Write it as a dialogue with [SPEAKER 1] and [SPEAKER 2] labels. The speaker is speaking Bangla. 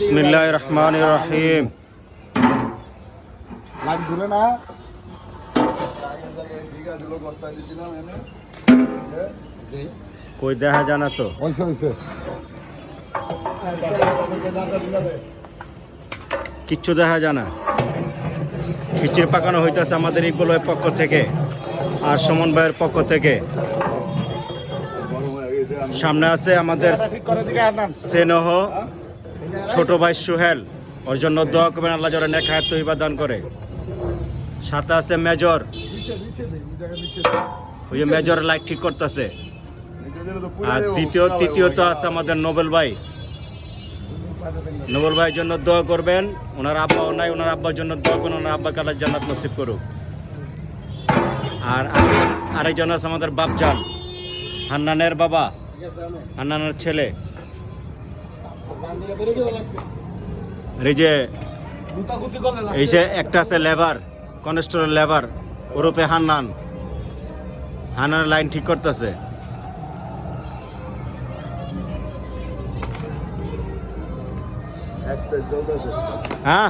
[SPEAKER 1] বিসমিল্লাহির রহমানির রহিম।
[SPEAKER 2] লাইন ঘুরে না
[SPEAKER 1] কই দেখা জানা তো কিচ্ছু দেখা জানা। খিচির পাকানো হইতেছে আমাদের ইকবালের পক্ষ থেকে আর সুমন ভাইয়ের পক্ষ থেকে। সামনে আছে আমাদের স্নেহ ছোট ভাই সোহেল, ওর জন্য দোয়া করবেন, আল্লাহ যেন নেক হায়াত তৈবা দান করে। সাথে আছে মেজর, ওই যে মেজরের লাইট ঠিক করতেছে। আর তৃতীয়ত আছে আমাদের নোবেল ভাই। নোবেল ভাইয়ের জন্য দোয়া করবেন, ওনার আব্বাও নাই, ওনার আব্বার জন্য দোয়া করবেন, ওনার আব্বা কালার জান্নাত নসিব করুক। আর আরেকজন আছে আমাদের বাপজান, হান্নানের বাবা, হান্নানের ছেলে। এই যে একটা আছে লেবার, কনস্টেবল লেবার ওরূপে হান্নান, হান্নানের লাইন ঠিক করতেছে। হ্যাঁ